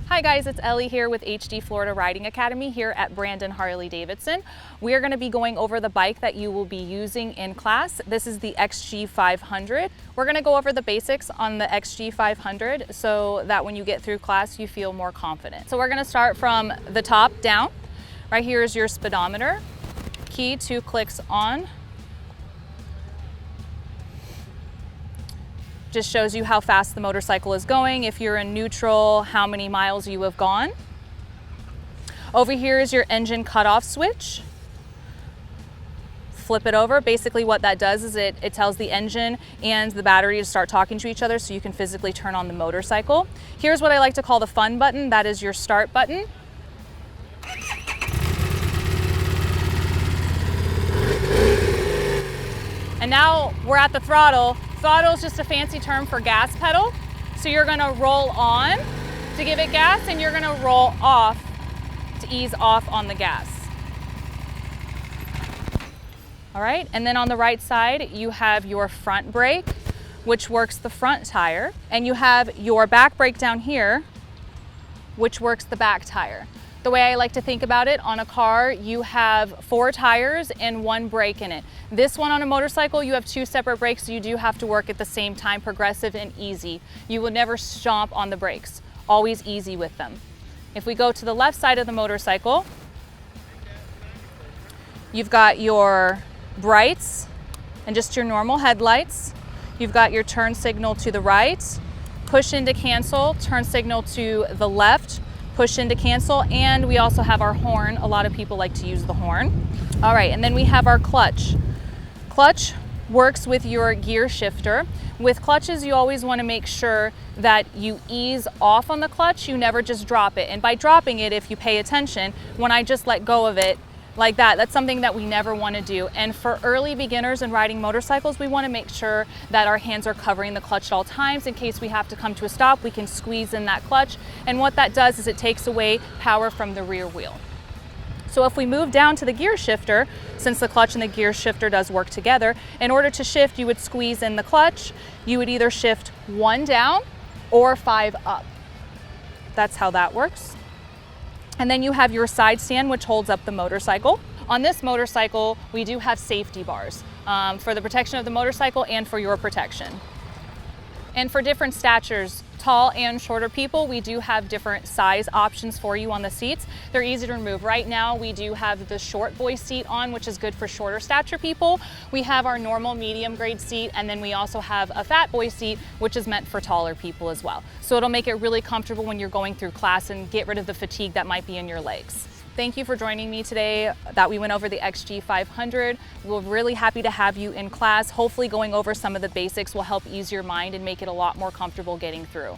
Hi guys, it's Ellie here with HD Florida Riding Academy here at Brandon Harley-Davidson. We are going to be going over the bike that you will be using in class. This is the XG500. We're going to go over the basics on the XG500 so that when you get through class you feel more confident. So we're going to start from the top down. Right here is your speedometer. Key 2 clicks on. Just shows you how fast the motorcycle is going. If you're in neutral, how many miles you have gone. Over here is your engine cutoff switch. Flip it over. Basically what that does is it tells the engine and the battery to start talking to each other so you can physically turn on the motorcycle. Here's what I like to call the fun button. That is your start button. And now we're at the throttle. Throttle is just a fancy term for gas pedal. So you're gonna roll on to give it gas and you're gonna roll off to ease off on the gas. All right, and then on the right side, you have your front brake, which works the front tire, and you have your back brake down here, which works the back tire. The way I like to think about it, on a car, you have 4 tires and 1 brake in it. This one on a motorcycle, you have 2 separate brakes, so you do have to work at the same time, progressive and easy. You will never stomp on the brakes, always easy with them. If we go to the left side of the motorcycle, you've got your brights and just your normal headlights. You've got your turn signal to the right, push into cancel, turn signal to the left, push into cancel, and we also have our horn. A lot of people like to use the horn. All right, and then we have our clutch. Clutch works with your gear shifter. With clutches, you always want to make sure that you ease off on the clutch. You never just drop it. And by dropping it, if you pay attention, when I just let go of it like that, that's something that we never want to do. And for early beginners in riding motorcycles, we want to make sure that our hands are covering the clutch at all times. In case we have to come to a stop, we can squeeze in that clutch. And what that does is it takes away power from the rear wheel. So if we move down to the gear shifter, since the clutch and the gear shifter does work together, in order to shift, you would squeeze in the clutch. You would either shift 1 down or 5 up. That's how that works. And then you have your side stand, which holds up the motorcycle. On this motorcycle, we do have safety bars for the protection of the motorcycle and for your protection. And for different statures, tall and shorter people, we do have different size options for you on the seats. They're easy to remove. Right now, we do have the short boy seat on, which is good for shorter stature people. We have our normal medium grade seat, and then we also have a fat boy seat, which is meant for taller people as well. So it'll make it really comfortable when you're going through class and get rid of the fatigue that might be in your legs. Thank you for joining me today that we went over the XG500. We're really happy to have you in class. Hopefully going over some of the basics will help ease your mind and make it a lot more comfortable getting through.